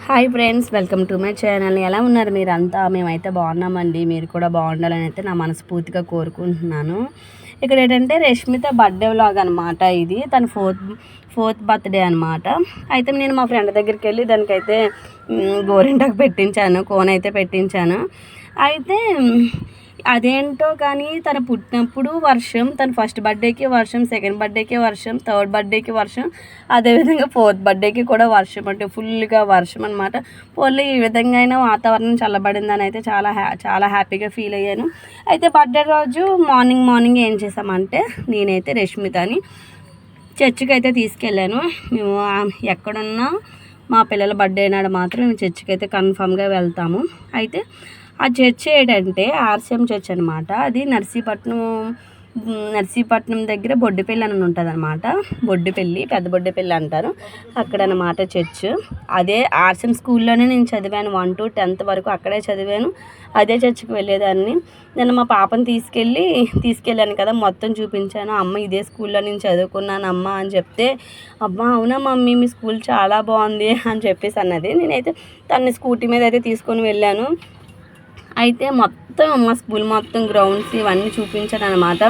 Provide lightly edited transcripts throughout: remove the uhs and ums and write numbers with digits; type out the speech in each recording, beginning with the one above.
Hi friends, welcome to my channel. ఎలా ఉన్నారు మీరంతా? మేమైతే బాగున్నామండి. మీరు కూడా బాగుండాలని అయితే నా మనస్ఫూర్తిగా కోరుకుంటున్నాను. ఇక్కడ ఏంటంటే రష్మిత బర్త్డే వ్లాగ్ అనమాట. ఇది తన ఫోర్త్ బర్త్డే అనమాట. అయితే నేను మా ఫ్రెండ్ దగ్గరికి వెళ్ళి దానికైతే గోరింటాకు పెట్టించాను, కోన్ అయితే పెట్టించాను. అయితే అదేంటో కానీ తను పుట్టినప్పుడు వర్షం, తన ఫస్ట్ బర్త్డేకి వర్షం, సెకండ్ బర్త్డేకి వర్షం, థర్డ్ బర్త్డేకి వర్షం, అదేవిధంగా ఫోర్త్ బర్త్డేకి కూడా వర్షం, అంటే ఫుల్గా వర్షం అనమాట. పోన్లే ఈ విధంగా అయినా వాతావరణం చల్లబడిందని అయితే చాలా హ్యాపీగా ఫీల్ అయ్యాను. అయితే బర్త్డే రోజు మార్నింగ్ ఏం చేసామంటే నేనైతే రష్మితని చర్చికి అయితే తీసుకెళ్ళాను. మేము ఎక్కడున్నా మా పిల్లల బర్త్డే నాడు మాత్రం మేము చర్చికి అయితే కన్ఫామ్గా వెళ్తాము. అయితే ఆ చర్చ్ ఏంటంటే ఆర్సిఎం చర్చ్ అనమాట. అది నర్సీపట్నం దగ్గర బొడ్డుపల్లి అని ఉంటుంది అనమాట. పెద్ద బొడ్డుపల్లి అంటారు అక్కడ అనమాట చర్చ్. అదే ఆర్సిఎం స్కూల్లోనే నేను చదివాను. 1 to 10th వరకు అక్కడే చదివాను. అదే చర్చికి వెళ్ళేదాన్ని. నేను మా పాపను తీసుకెళ్ళాను కదా, మొత్తం చూపించాను. అమ్మ ఇదే స్కూల్లో నేను చదువుకున్నాను అమ్మ అని చెప్తే, అమ్మా అవునా మమ్మీ మీ స్కూల్ చాలా బాగుంది అని చెప్పేసి అన్నది. నేనైతే తన్ని స్కూటీ మీద అయితే తీసుకొని వెళ్ళాను. అయితే మొత్తం మా స్కూల్ మొత్తం గ్రౌండ్స్ ఇవన్నీ చూపించాను అనమాట.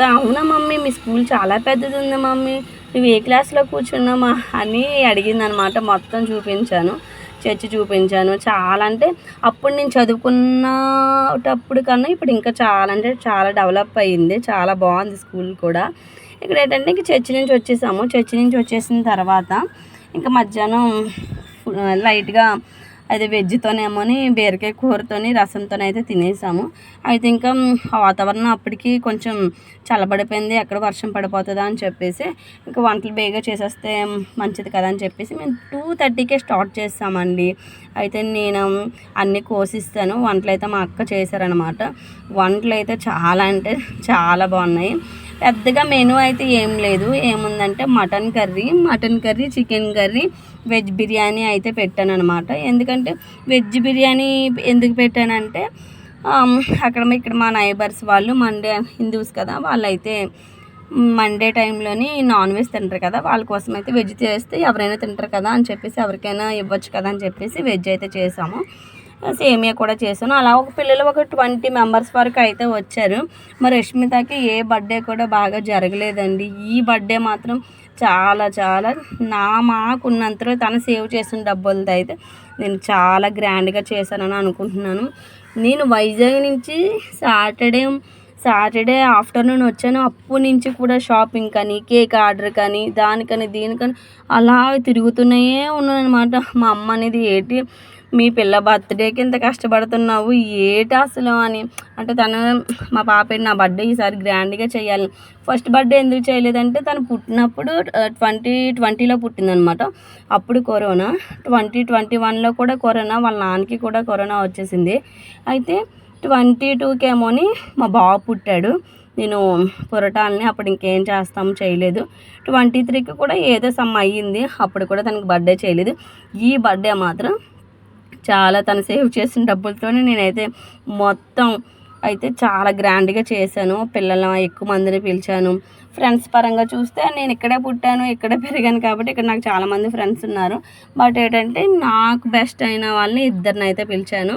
అవునా మమ్మీ మీ స్కూల్ చాలా పెద్దది ఉంది మమ్మీ, నువ్వు ఏ క్లాస్లో కూర్చున్నామా అని అడిగింది అనమాట. మొత్తం చూపించాను, చర్చి చూపించాను. చాలా అంటే అప్పుడు నేను చదువుకున్నప్పుడు కన్నా ఇప్పుడు ఇంకా చాలా డెవలప్ అయ్యింది, చాలా బాగుంది స్కూల్ కూడా. ఇక్కడ ఏంటంటే ఇంక చర్చి నుంచి వచ్చేసిన తర్వాత ఇంకా మధ్యాహ్నం లైట్గా అది వెజ్తోనేమోని బీరకాయ కూరతోని రసంతోనైతే తినేసాము. అయితే ఇంకా వాతావరణం అప్పటికి కొంచెం చల్లబడిపోయింది, ఎక్కడ వర్షం పడిపోతుందా అని చెప్పేసి ఇంకా వంటలు బేగా చేసేస్తే మంచిది కదా అని చెప్పేసి మేము 2:30కే స్టార్ట్ చేస్తామండి. అయితే నేను అన్నీ కోసిస్తాను. వంటలు అయితే మా అక్క చేశారనమాట. వంటలు అయితే చాలా అంటే చాలా బాగున్నాయి. పెద్దగా మెనూ అయితే ఏం లేదు. ఏముందంటే mutton curry, chicken curry, veg biryani అయితే పెట్టాను అనమాట. ఎందుకంటే వెజ్ బిర్యానీ ఎందుకు పెట్టానంటే ఇక్కడ మా నైబర్స్ వాళ్ళు హిందూస్ కదా, వాళ్ళైతే మండే టైంలోని నాన్ వెజ్ తింటారు కదా, వాళ్ళ కోసం అయితే వెజ్ చేస్తే ఎవరైనా తింటారు కదా అని చెప్పేసి ఎవరికైనా ఇవ్వచ్చు కదా అని చెప్పేసి వెజ్ అయితే చేసాము. సేమియా కూడా చేశాను. అలా పిల్లలు ఒక 20 మెంబర్స్ వరకు అయితే వచ్చారు. మరి రష్మితకి ఏ బర్త్డే కూడా బాగా జరగలేదండి. ఈ బర్త్డే మాత్రం చాలా మాకున్నంతలో తను సేవ్ చేసిన డబ్బులతో అయితే నేను చాలా గ్రాండ్గా చేశానని అనుకుంటున్నాను. నేను వైజాగ్ నుంచి సాటర్డే ఆఫ్టర్నూన్ వచ్చాను. అప్పటి నుంచి కూడా షాపింగ్ కానీ, కేక్ ఆర్డర్ కానీ, దీనికని అలా తిరుగుతూనే ఉన్నాను అనమాట. మా అమ్మ అనేది ఏంటి మీ పిల్ల బర్త్డేకి ఇంత కష్టపడుతున్నావు ఏటి అసలు అని. అంటే మా పాప నా బర్త్డే ఈసారి గ్రాండ్గా చేయాలి. ఫస్ట్ బర్త్డే ఎందుకు చేయలేదంటే తను పుట్టినప్పుడు 2020లో పుట్టిందనమాట. అప్పుడు కరోనా, 2021లో కూడా కరోనా, వాళ్ళ నాన్నకి కూడా కరోనా వచ్చేసింది. అయితే 22కేమోని మా బాబు పుట్టాడు. నేను పురటాలని అప్పుడు ఇంకేం చేయలేదు. 23కి కూడా ఏదో సమ్ అయ్యింది, అప్పుడు కూడా తనకి బర్త్డే చేయలేదు. ఈ బర్త్డే మాత్రం చాలా తను సేవ్ చేసిన డబ్బులతోనే నేనైతే మొత్తం అయితే చాలా గ్రాండ్గా చేశాను. పిల్లలను ఎక్కువ మందిని పిలిచాను. ఫ్రెండ్స్ పరంగా చూస్తే నేను ఇక్కడే పుట్టాను, ఇక్కడే పెరిగాను కాబట్టి ఇక్కడ నాకు చాలామంది ఫ్రెండ్స్ ఉన్నారు. బట్ ఏంటంటే నాకు బెస్ట్ అయిన వాళ్ళని ఇద్దరిని అయితే పిలిచాను.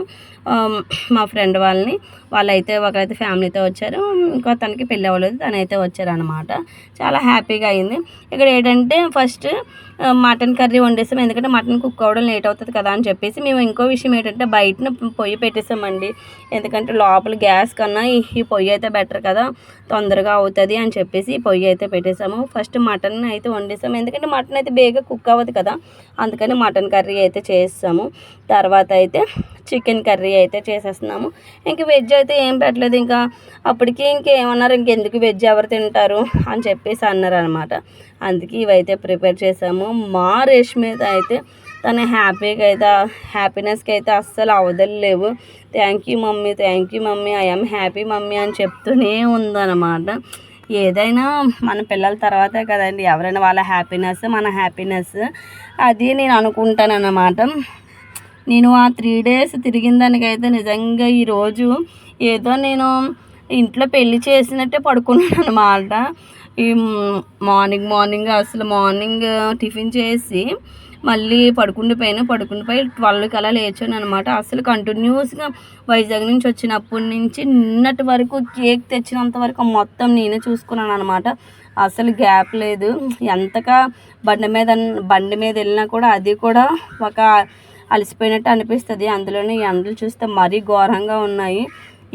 మా ఫ్రెండ్ వాళ్ళైతే ఒకరైతే ఫ్యామిలీతో వచ్చారు, ఇంకో తనకి పెళ్ళి అవ్వలేదు, తనైతే వచ్చారనమాట. చాలా హ్యాపీగా అయింది. ఇక్కడ ఏంటంటే ఫస్ట్ మటన్ కర్రీ వండేసాం. ఎందుకంటే మటన్ కుక్ అవ్వడం లేట్ అవుతుంది కదా అని చెప్పేసి మేము ఇంకో విషయం ఏంటంటే బయటన పొయ్యి పెట్టేసామండి. ఎందుకంటే లోపల గ్యాస్ కన్నా ఈ పొయ్యి అయితే బెటర్ కదా, తొందరగా అవుతుంది అని చెప్పేసి ఈ పొయ్యి అయితే పెట్టేసాము. ఫస్ట్ మటన్ అయితే వండేసాము. ఎందుకంటే మటన్ అయితే బేగా కుక్ అవ్వదు కదా, అందుకని మటన్ కర్రీ అయితే చేస్తాము. తర్వాత అయితే చికెన్ కర్రీ అయితే చేసేస్తున్నాము. ఇంక వెజ్ అయితే ఏం పెట్టలేదు. ఇంకా అప్పటికి ఇంకేమన్నారు, ఇంకెందుకు వెజ్ ఎవరు తింటారు అని చెప్పేసి అన్నారు అనమాట. అందుకే ఇవైతే ప్రిపేర్ చేసాము. మా రష్మి అయితే తన హ్యాపీనెస్కి అయితే అస్సలు అవదలేవు. Thank you mummy, I'm happy mummy అని చెప్తూనే ఉందన్నమాట. ఏదైనా మన పిల్లల తర్వాతే కదండి ఎవరైనా వాళ్ళ హ్యాపీనెస్ మన హ్యాపీనెస్, అది నేను అనుకుంటాను అన్నమాట. నేను ఆ 3 days తిరిగిన దానికైతే నిజంగా ఈరోజు ఏదో నేను ఇంట్లో పెళ్లి చేసినట్టే పడుకున్నాను అనమాట. ఈ మార్నింగ్ టిఫిన్ చేసి మళ్ళీ పడుకుండిపోయి 12కి అలా లేచాను అనమాట. అసలు కంటిన్యూస్గా వైజాగ్ నుంచి వచ్చినప్పటి నుంచి నిన్నటి వరకు కేక్ తెచ్చినంత వరకు మొత్తం నేనే చూసుకున్నాను అనమాట. అసలు గ్యాప్ లేదు. ఎంతగా బండి మీద వెళ్ళినా కూడా అది కూడా ఒక అలసిపోయినట్టు అనిపిస్తుంది. అందులోనే ఈ ఎండలు చూస్తే మరీ ఘోరంగా ఉన్నాయి.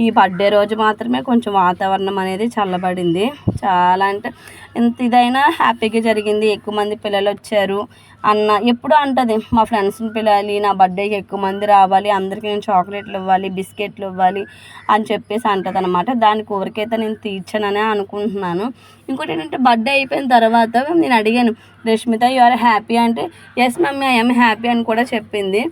ఈ బర్త్డే రోజు మాత్రమే కొంచెం వాతావరణం అనేది చల్లబడింది. చాలా అంటే ఎంత ఇదైనా హ్యాపీగా జరిగింది. ఎక్కువ మంది పిల్లలు వచ్చారు అన్న ఎప్పుడు అంటుంది, మా ఫ్రెండ్స్ని పిలాలి, నా బర్త్డేకి ఎక్కువ మంది రావాలి, అందరికీ నేను చాక్లెట్లు ఇవ్వాలి, బిస్కెట్లు ఇవ్వాలి అని చెప్పేసి అంటుంది అనమాట. దాని కోరికైతే నేను తీర్చాననే అనుకుంటున్నాను. ఇంకోటి ఏంటంటే బర్త్డే అయిపోయిన తర్వాత నేను అడిగాను, రష్మిత యు ఆర్ హ్యాపీ అంటే yes mummy I am happy అని కూడా చెప్పింది.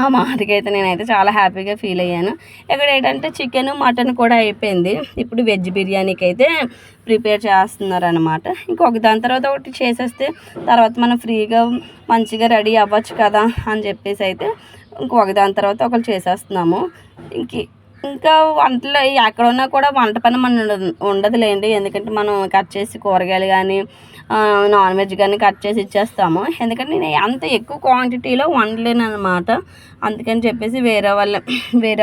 ఆ మాటకైతే నేనైతే చాలా హ్యాపీగా ఫీల్ అయ్యాను. ఇక్కడ ఏంటంటే చికెన్ మటన్ కూడా అయిపోయింది. ఇప్పుడు వెజ్ బిర్యానీకి అయితే ప్రిపేర్ చేస్తున్నారనమాట. ఇంకొక దాని తర్వాత ఒకటి చేసేస్తే తర్వాత మనం ఫ్రీగా మంచిగా రెడీ అవ్వచ్చు కదా అని చెప్పేసి అయితే ఇంకొక దాని తర్వాత ఒకరు చేసేస్తున్నాము. ఇంకా వంటలు ఎక్కడ ఉన్నా కూడా వంట పని మన ఉండదులేండి. ఎందుకంటే మనం కట్ చేసి కూరగాయలు కానీ నాన్ వెజ్ కానీ కట్ చేసి ఇచ్చేస్తాము. ఎందుకంటే నేను అంత ఎక్కువ క్వాంటిటీలో వండలేను అనమాట. అందుకని చెప్పేసి వేరే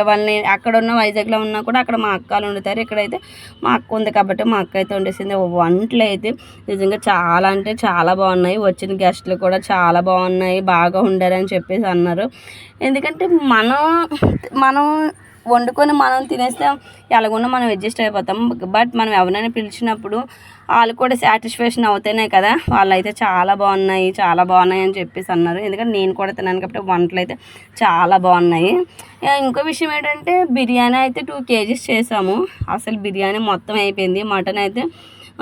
వాళ్ళని అక్కడ ఉన్న వైజాగ్లో ఉన్నా కూడా అక్కడ మా అక్కలు వండుతారు. ఇక్కడైతే మా అక్క ఉంది కాబట్టి మా అక్క అయితే వండేసింది. వంటలు అయితే నిజంగా చాలా అంటే చాలా బాగున్నాయి. వచ్చిన గెస్టులు కూడా చాలా బాగున్నాయి, బాగా ఉండారని చెప్పేసి అన్నారు. ఎందుకంటే మనం వండుకొని మనం తినేస్తే ఎలాగున్నా మనం అడ్జస్ట్ అయిపోతాం. బట్ మనం ఎవరైనా పిలిచినప్పుడు వాళ్ళు కూడా సాటిస్ఫాక్షన్ అవుతేనే కదా వాళ్ళు అయితే చాలా బాగున్నాయి అని చెప్పేసి అన్నారు. ఎందుకంటే నేను కూడా తిన్నాను కాబట్టి వంటలు అయితే చాలా బాగున్నాయి. ఇంకో విషయం ఏంటంటే బిర్యానీ అయితే 2 kgs చేసాము. అసలు బిర్యానీ మొత్తం అయిపోయింది. మటన్ అయితే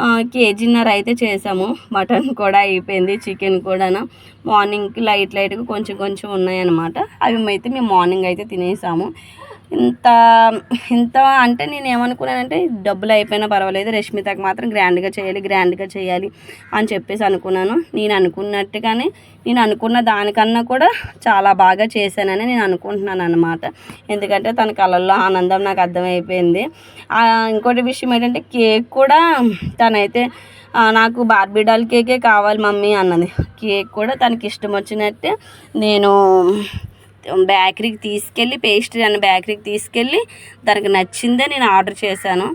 1.5 kg అయితే చేసాము. మటన్ కూడా అయిపోయింది, చికెన్ కూడా మార్నింగ్కి లైట్గా కొంచెం ఉన్నాయన్నమాట. అవి అయితే మేము మార్నింగ్ అయితే తినేసాము. ఇంత అంటే నేను ఏమనుకున్నానంటే డబ్బులు అయిపోయినా పర్వాలేదు, రష్మితకి మాత్రం గ్రాండ్గా చేయాలి అని చెప్పేసి అనుకున్నాను. నేను అనుకున్నట్టుగానే నేను అనుకున్న దానికన్నా కూడా చాలా బాగా చేశానని నేను అనుకుంటున్నాను అనమాట. ఎందుకంటే తన కళ్ళల్లో ఆనందం నాకు అర్థమైపోయింది. ఇంకోటి విషయం ఏంటంటే కేక్ కూడా తనైతే నాకు బార్బీ డాల్ కేకే కావాలి మమ్మీ అన్నది. కేక్ కూడా తనకి ఇష్టం వచ్చినట్టే నేను బేకరీకి తీసుకెళ్ళి పేస్ట్రీ అనే బేకరీకి తీసుకెళ్ళి తనకు నచ్చిందే నేను ఆర్డర్ చేశాను.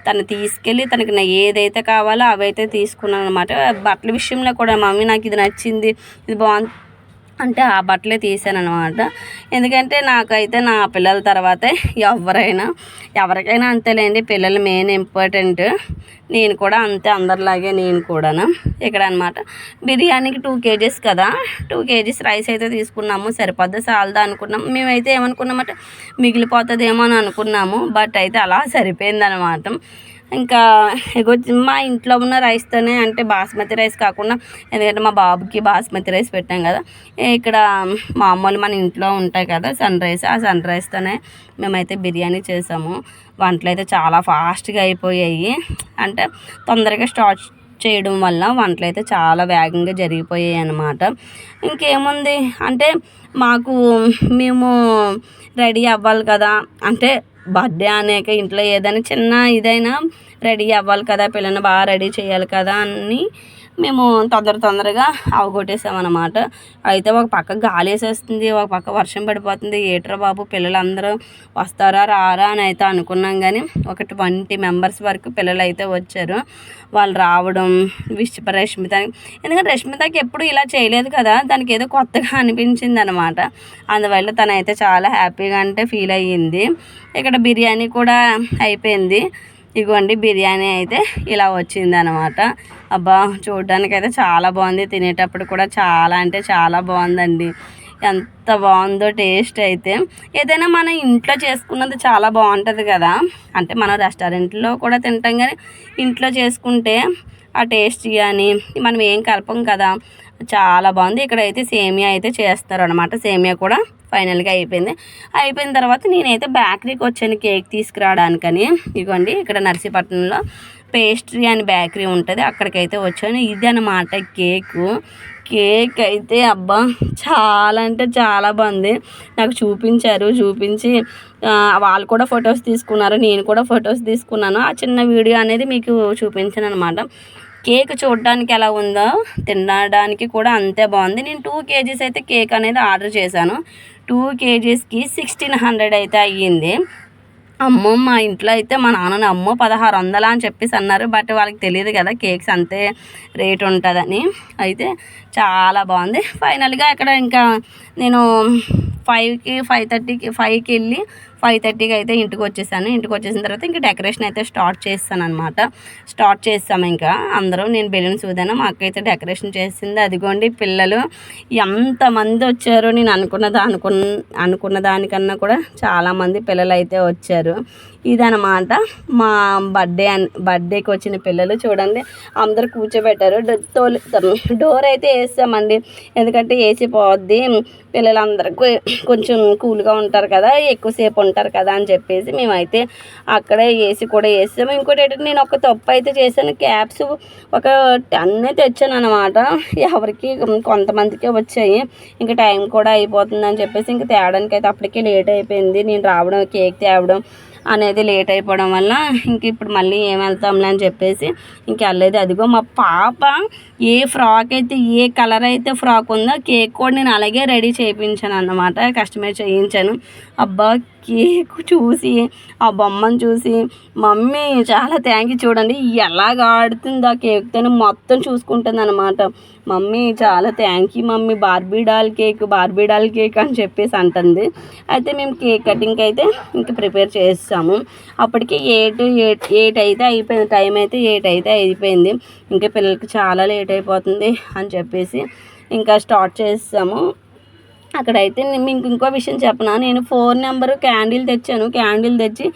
తను తీసుకెళ్ళి తనకి ఏదైతే కావాలో అవైతే తీసుకున్నాను అనమాట. బట్టల విషయంలో కూడా మమ్మీ నాకు ఇది నచ్చింది, ఇది బాగుంది అంటే ఆ బట్టలే తీసాను అనమాట. ఎందుకంటే నాకైతే నా పిల్లల తర్వాతే ఎవరికైనా అంతేలేండి, పిల్లలు మెయిన్ ఇంపార్టెంట్. నేను కూడా అంతే, అందరిలాగే నేను కూడా. ఇక్కడ అనమాట బిర్యానీకి 2 kgs కదా, 2 kgs రైస్ అయితే తీసుకున్నాము. సరిపోద్దా చాలదా అనుకున్నాము. మేమైతే ఏమనుకున్నామంటే మిగిలిపోతుందేమో అని అనుకున్నాము. బట్ అయితే అలా సరిపోయిందనమాట. ఇంకా మా ఇంట్లో ఉన్న రైస్తోనే, అంటే బాస్మతి రైస్ కాకుండా, ఎందుకంటే మా బాబుకి బాస్మతి రైస్ పెట్టాం కదా, ఇక్కడ మామూలు మన ఇంట్లో ఉంటాయి కదా ఆ సన్ రైస్తోనే మేమైతే బిర్యానీ చేసాము. వంటలు అయితే చాలా ఫాస్ట్గా అయిపోయాయి. అంటే తొందరగా స్టార్ట్ చేయడం వల్ల వంటలు అయితే చాలా వేగంగా జరిగిపోయాయి అన్నమాట. ఇంకేముంది అంటే మేము రెడీ అవ్వాలి కదా, అంటే బర్త్డే అనేక ఇంట్లో ఏదైనా చిన్న ఇదైనా రెడీ అవ్వాలి కదా, పిల్లల్ని బాగా రెడీ చేయాలి కదా అని మేము తొందరగా అవగొట్టేసామన్నమాట. అయితే ఒక పక్క గాలి వేసేస్తుంది, ఒక పక్క వర్షం పడిపోతుంది. ఏట్రా బాబు పిల్లలందరూ వస్తారా రారా అని అయితే అనుకున్నాం. కానీ ఒక 20 మెంబర్స్ వరకు పిల్లలు అయితే వచ్చారు. వాళ్ళు రావడం రష్మితకి, ఎందుకంటే రష్మితకి ఎప్పుడు ఇలా చేయలేదు కదా, దానికి ఏదో కొత్తగా అనిపించింది అనమాట. అందువల్ల తనైతే చాలా హ్యాపీగా అంటే ఫీల్ అయ్యింది. ఇక్కడ బిర్యానీ కూడా అయిపోయింది. ఇదిగోండి బిర్యానీ అయితే ఇలా వచ్చిందనమాట. అబ్బా చూడడానికి అయితే చాలా బాగుంది, తినేటప్పుడు కూడా చాలా అంటే చాలా బాగుందండి. ఎంత బాగుందో టేస్ట్ అయితే. ఏదైనా మన ఇంట్లో చేసుకున్నది చాలా బాగుంటుంది కదా, అంటే మనం రెస్టారెంట్లో కూడా తింటాం కానీ ఇంట్లో చేసుకుంటే ఆ టేస్ట్ కానీ మనం ఏం కలపం కదా, చాలా బాగుంది. ఇక్కడైతే సేమియా అయితే చేస్తారు అనమాట. సేమియా కూడా ఫైనల్గా అయిపోయిన తర్వాత నేనైతే బేకరీకి వచ్చాను కేక్ తీసుకురావడానికని. ఇదిగోండి ఇక్కడ నర్సీపట్నంలో పేస్ట్రీ అని బేకరీ ఉంటుంది, అక్కడికైతే వచ్చాను. ఇది అనమాట కేక్ అయితే అబ్బా చాలా అంటే చాలా బాగుంది. నాకు చూపించి వాళ్ళు కూడా ఫొటోస్ తీసుకున్నారు, నేను కూడా ఫొటోస్ తీసుకున్నాను. ఆ చిన్న వీడియో అనేది మీకు చూపించాను అనమాట. కేక్ చూడడానికి ఎలా ఉందో తినడానికి కూడా అంతే బాగుంది. నేను 2 కేజీస్ అయితే కేక్ అనేది ఆర్డర్ చేశాను. 2 కేజీస్కి 1600 అయితే అయ్యింది. అమ్మో! మా ఇంట్లో అయితే మా నాన్న అమ్మో 1600 అని చెప్పేసి అన్నారు. బట్ వాళ్ళకి తెలియదు కదా కేక్స్ అంతే రేట్ ఉంటుందని. అయితే చాలా బాగుంది. ఫైనల్గా ఇక్కడ ఇంకా నేను 5:30కి వెళ్ళి 5:30కి అయితే ఇంటికి వచ్చేసాను. ఇంటికి వచ్చేసిన తర్వాత ఇంకా డెకరేషన్ అయితే స్టార్ట్ చేస్తాను అనమాట. స్టార్ట్ చేస్తాము ఇంకా అందరూ. నేను బెలూన్స్ ఊదాను, మా అక్క అయితే డెకరేషన్ చేసింది. అదిగోండి పిల్లలు ఎంతమంది వచ్చారో నేను అనుకున్న దానికన్నా కూడా చాలామంది పిల్లలు అయితే వచ్చారు. ఇదనమాట మా బర్త్డేకి వచ్చిన పిల్లలు. చూడండి అందరూ కూర్చోబెట్టారు. డోర్ అయితే వేసామండి, ఎందుకంటే ఏసీ పోద్ది, పిల్లలందరికీ కొంచెం కూల్గా ఉంటారు కదా, ఎక్కువసేపు ఉంటారు కదా అని చెప్పేసి మేమైతే అక్కడే ఏసీ కూడా వేసాము. ఇంకోటి ఏంటంటే నేను ఒక తప్పు అయితే చేశాను, క్యాప్స్ ఒక 10 తెచ్చాను అనమాట. ఎవరికి కొంతమందికే వచ్చాయి. ఇంకా టైం కూడా అయిపోతుందని చెప్పేసి ఇంకా తేవడానికి అయితే అప్పటికే లేట్ అయిపోయింది. నేను రావడం కేక్ తేవడం అనేది లేట్ అయిపోవడం వల్ల ఇంక ఇప్పుడు మళ్ళీ ఏం వెళ్తాంలే అని చెప్పేసి ఇంక వెళ్ళలేదు. అదిగో మా పాప ఏ ఫ్రాక్ అయితే ఏ కలర్ అయితే ఫ్రాక్ ఉందో కేక్ కూడా నేను అలాగే రెడీ చేయించాను అన్నమాట, కస్టమైజ్ చేయించాను. అబ్బా కేక్ చూసి ఆ బొమ్మను చూసి మమ్మీ చాలా థ్యాంక్ యూ, చూడండి ఎలాగ ఆడుతుంది ఆ కేక్తో మొత్తం చూసుకుంటుంది అనమాట. మమ్మీ చాలా thank you mummy, Barbie doll cake అని చెప్పేసి అంటుంది. అయితే మేము కేక్ కటింగ్కి అయితే ఇంక ప్రిపేర్ చేస్తాము. అప్పటికి 8 అయితే అయిపోయింది, టైం అయితే 8 అయితే అయిపోయింది. ఇంకా పిల్లలకి చాలా లేట్ అయిపోతుంది అని చెప్పేసి ఇంకా స్టార్ట్ చేస్తాము. అక్కడైతే మీకు ఇంకో విషయం చెప్పనా, నేను 4 నెంబరు క్యాండిల్ తెచ్చాను. క్యాండిల్ తెచ్చి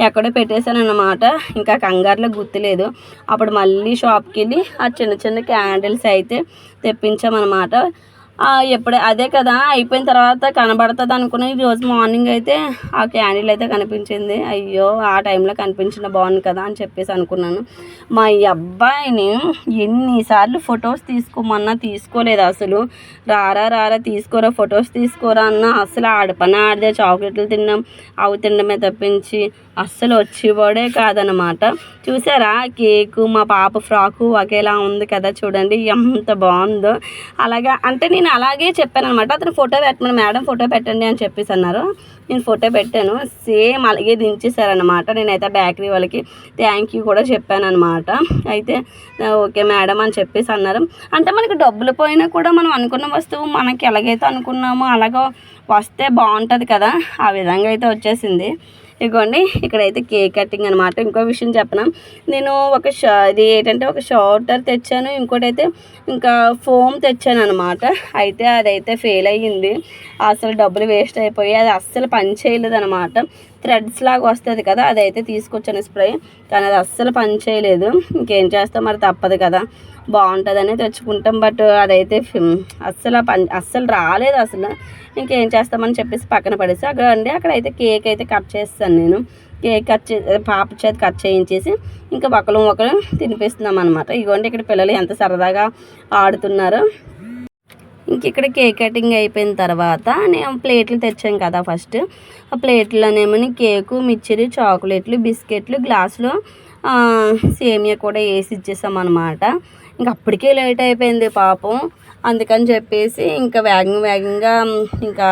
ఎక్కడో పెట్టేశాను అన్నమాట. ఇంకా కంగారులో గుర్తులేదు. అప్పుడు మళ్ళీ షాప్కి వెళ్ళి ఆ చిన్న క్యాండిల్స్ అయితే తెప్పించామన్నమాట. ఎప్పుడే అదే కదా అయిపోయిన తర్వాత కనబడుతుంది అనుకుని ఈరోజు మార్నింగ్ అయితే ఆ క్యాండిల్ అయితే కనిపించింది. అయ్యో ఆ టైంలో కనిపించిన బాగుంది కదా అని చెప్పేసి అనుకున్నాను. మా అబ్బాయిని ఎన్నిసార్లు ఫొటోస్ తీసుకోమన్నా తీసుకోలేదు అసలు. రారా తీసుకోరా ఫొటోస్ తీసుకోరా అన్న అసలు ఆడపని ఆడితే చాక్లెట్లు తిన్నాం అవి తినడమే తప్పించి అస్సలు వచ్చేవాడే కాదనమాట. చూసారా కేకు మా పాప ఫ్రాకు ఒకేలా ఉంది కదా, చూడండి ఎంత బాగుందో. అలాగా అంటే నేను అలాగే చెప్పాను అనమాట. అతను ఫోటో పెట్టమని, మేడం ఫోటో పెట్టండి అని చెప్పేసి అన్నారు. నేను ఫోటో పెట్టాను, సేమ్ అలాగే దించేశారనమాట. నేనైతే బేకరీ వాళ్ళకి థ్యాంక్ యూ కూడా చెప్పాను అనమాట. అయితే ఓకే మేడం అని చెప్పేసి అన్నారు. అంటే మనకి డబ్బులు పోయినా కూడా మనం అనుకున్న వస్తువు మనకి ఎలాగైతే అనుకున్నామో అలాగ వస్తే బాగుంటుంది కదా, ఆ విధంగా అయితే వచ్చేసింది. ఇదిగోండి ఇక్కడైతే కేక్ కటింగ్ అనమాట. ఇంకో విషయం చెప్పనా, నేను ఇది ఏంటంటే ఒక షార్టర్ తెచ్చాను, ఇంకోటి అయితే ఇంకా ఫోమ్ తెచ్చాను అనమాట. అయితే అదైతే ఫెయిల్ అయ్యింది, అసలు డబ్బులు వేస్ట్ అయిపోయి అది అస్సలు పని చేయలేదు అనమాట. థ్రెడ్స్ లాగా వస్తుంది కదా, అదైతే తీసుకొచ్చాను స్ప్రే, కానీ అది అస్సలు పని చేయలేదు. ఇంకేం చేస్తాం మరి, తప్పదు కదా, బాగుంటుందని తెచ్చుకుంటాం. బట్ అదైతే అస్సలు రాలేదు అసలు. ఇంకేం చేస్తామని చెప్పేసి పక్కన పడేసి అక్కడైతే కేక్ అయితే కట్ చేస్తాను నేను. కేక్ పాప చేత కట్ చేయించేసి ఇంకా ఒకరు తినిపిస్తున్నాం అనమాట. ఇదిగోండి ఇక్కడ పిల్లలు ఎంత సరదాగా ఆడుతున్నారు. ఇంక ఇక్కడ కేక్ కటింగ్ అయిపోయిన తర్వాత నేను ప్లేట్లు తెచ్చాను కదా, ఫస్ట్ ఆ ప్లేట్లోనేమో కేకు, మిక్చర్, చాక్లెట్లు, బిస్కెట్లు, గ్లాసులో సేమియా కూడా వేసి ఇచ్చేసాం అనమాట. ఇంక అప్పటికే లేట్ అయిపోయింది పాపం, అందుకని చెప్పేసి ఇంకా వేగంగా ఇంకా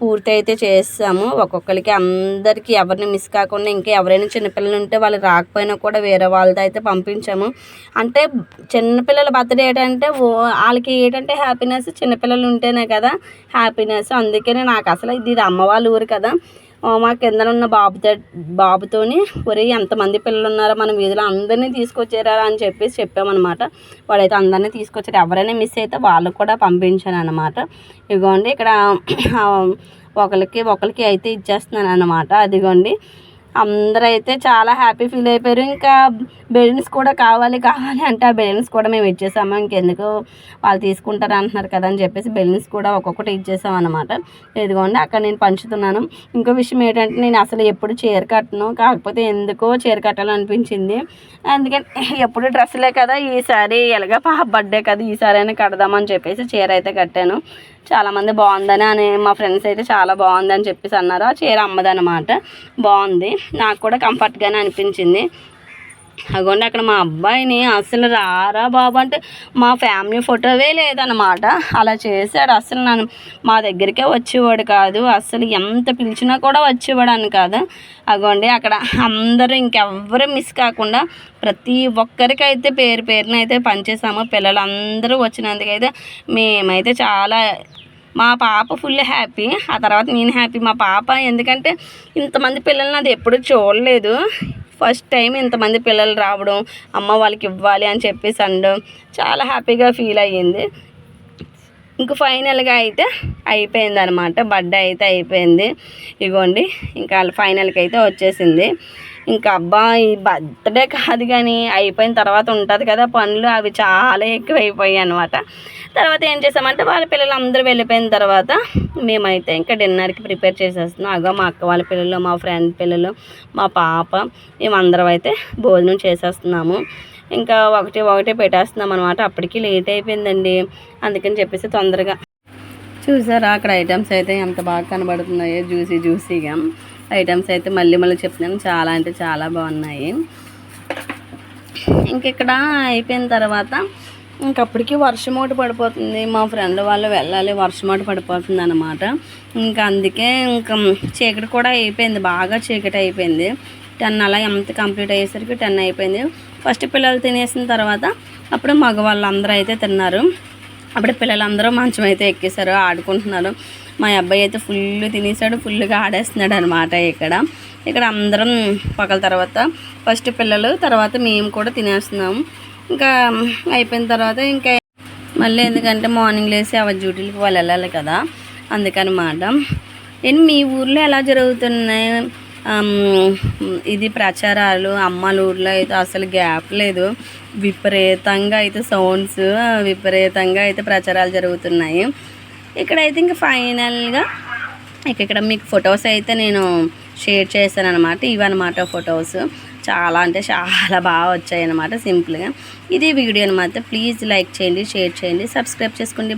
పూర్తి అయితే చేస్తాము. ఒక్కొక్కరికి అందరికీ ఎవరిని మిస్ కాకుండా, ఇంకా ఎవరైనా చిన్నపిల్లలు ఉంటే వాళ్ళు రాకపోయినా కూడా వేరే వాళ్ళతో అయితే పంపించాము. అంటే చిన్నపిల్లల బర్త్డే ఏంటంటే వాళ్ళకి ఏంటంటే హ్యాపీనెస్, చిన్నపిల్లలు ఉంటేనే కదా హ్యాపీనెస్. అందుకనే నాకు అసలు ఇది అమ్మ వాళ్ళ ఊరు కదా, మా కింద ఉన్న బాబుతోని ఒరే ఎంతమంది పిల్లలు ఉన్నారో మన వీధిలో అందరినీ తీసుకొచ్చారా అని చెప్పేసి చెప్పామన్నమాట. వాడైతే అందరినీ తీసుకొచ్చారు, ఎవరైనా మిస్ అయితే వాళ్ళకు కూడా పంపించాను అనమాట. ఇదిగోండి ఇక్కడ ఒకరికి అయితే ఇచ్చేస్తున్నాను అనమాట. అదిగోండి అందరూ అయితే చాలా హ్యాపీ ఫీల్ అయిపోయారు. ఇంకా బెలూన్స్ కూడా కావాలి అంటే ఆ బెలూన్స్ కూడా మేము ఇచ్చేసాము. ఇంకెందుకు వాళ్ళు తీసుకుంటారు అంటున్నారు కదా అని చెప్పేసి బెలూన్స్ కూడా ఒక్కొక్కటి ఇచ్చేసాం అనమాట. ఇదిగోండి అక్కడ నేను పంచుతున్నాను. ఇంకో విషయం ఏంటంటే నేను అసలు ఎప్పుడు చీర కట్టను, కాకపోతే ఎందుకో చీర కట్టాలనిపించింది. అందుకని ఎప్పుడు డ్రెస్సులే కదా, ఈసారి ఎలాగా పాప బర్త్డే కదా ఈసారి అయినా కడదామని చెప్పేసి చీర అయితే కట్టాను. చాలామంది బాగుందని అని మా ఫ్రెండ్స్ అయితే చాలా బాగుంది అని చెప్పేసి అన్నారు. ఆ చీర అమ్మదనమాట, బాగుంది, నాకు కూడా కంఫర్ట్గానే అనిపించింది. అగోండి అక్కడ మా అబ్బాయిని అసలు రారా బాబు అంటే మా ఫ్యామిలీ ఫోటోవే లేదన్నమాట. అలా చేశాడు. అసలు నన్ను మా దగ్గరికే వచ్చేవాడు కాదు. అసలు ఎంత పిలిచినా కూడా వచ్చేవాడని కాదు. అగోండి అక్కడ అందరూ ఇంకెవ్వరూ మిస్ కాకుండా ప్రతి ఒక్కరికైతే పేరు పేరునైతే పనిచేసాము. పిల్లలందరూ వచ్చినందుకైతే మేమైతే చాలా, మా పాప ఫుల్ హ్యాపీ. ఆ తర్వాత నేను హ్యాపీ. మా పాప ఎందుకంటే ఇంతమంది పిల్లల్ని అది ఎప్పుడు చూడలేదు. ఫస్ట్ టైం ఇంతమంది పిల్లలు రావడం, అమ్మ వాళ్ళకి ఇవ్వాలి అని చెప్పేసి అనడం చాలా హ్యాపీగా ఫీల్ అయ్యింది. ఇంక ఫైనల్గా అయితే అయిపోయింది అనమాట. బర్త్డే అయితే అయిపోయింది. ఇగోండి ఇంకా ఫైనల్కి అయితే వచ్చేసింది. ఇంకా అబ్బా ఈ బర్త్డే కాదు కానీ అయిపోయిన తర్వాత ఉంటుంది కదా పనులు, అవి చాలా ఎక్కువైపోయాయి అనమాట. తర్వాత ఏం చేసామంటే వాళ్ళ పిల్లలు అందరూ వెళ్ళిపోయిన తర్వాత మేమైతే ఇంకా డిన్నర్కి ప్రిపేర్ చేసేస్తున్నాం. అగో మా అక్క వాళ్ళ పిల్లలు, మా ఫ్రెండ్ పిల్లలు, మా పాప, మేమందరం అయితే భోజనం చేసేస్తున్నాము. ఇంకా ఒకటి పెట్టేస్తున్నాం అనమాట. అప్పటికి లేట్ అయిపోయిందండి. అందుకని చెప్పేసి తొందరగా చూసారా అక్కడ ఐటమ్స్ అయితే ఎంత బాగా కనబడుతున్నాయో, జ్యూసీగా ఐటమ్స్ అయితే మళ్ళీ చెప్తున్నాను. చాలా అంటే చాలా బాగున్నాయి. ఇంకెక్కడ అయిపోయిన తర్వాత ఇంకప్పటికి వర్షం ఒకటి పడిపోతుంది. మా ఫ్రెండ్ వాళ్ళు వెళ్ళాలి, వర్షం ఒకటి పడిపోతుంది అనమాట. ఇంకా అందుకే ఇంకా చీకటి కూడా అయిపోయింది, బాగా చీకటి అయిపోయింది. 10 అలా ఎంత కంప్లీట్ అయ్యేసరికి 10 అయిపోయింది. ఫస్ట్ పిల్లలు తినేసిన తర్వాత అప్పుడు మగవాళ్ళందరూ అయితే తిన్నారు. అప్పుడు పిల్లలందరూ మంచం అయితే ఎక్కేశారు, ఆడుకుంటున్నారు. మా అబ్బాయి అయితే ఫుల్ తినేసాడు, ఫుల్గా ఆడేస్తున్నాడు అనమాట. ఇక్కడ అందరం పగల తర్వాత ఫస్ట్ పిల్లలు, తర్వాత మేము కూడా తినేస్తున్నాము. ఇంకా అయిపోయిన తర్వాత ఇంకా మళ్ళీ ఎందుకంటే మార్నింగ్ లేసి ఎవరి డ్యూటీలకి వాళ్ళు వెళ్ళాలి కదా, అందుకనమాట. మీ ఊర్లో ఎలా జరుగుతున్నాయి ఇది ప్రచారాలు? అమ్మల ఊర్లో అయితే అసలు గ్యాప్ లేదు, విపరీతంగా అయితే సౌండ్స్, విపరీతంగా అయితే ప్రచారాలు జరుగుతున్నాయి. ఇక్కడైతే ఇంకా ఫైనల్గా ఇక్కడ మీకు ఫొటోస్ అయితే నేను షేర్ చేశాను అనమాట. ఇవన్నమాట ఫొటోస్. చాలా అంటే చాలా బాగా వచ్చాయి అన్నమాట. సింపుల్గా ఇది వీడియో అనమాట. ప్లీజ్ లైక్ చేయండి, షేర్ చేయండి, సబ్స్క్రైబ్ చేసుకోండి.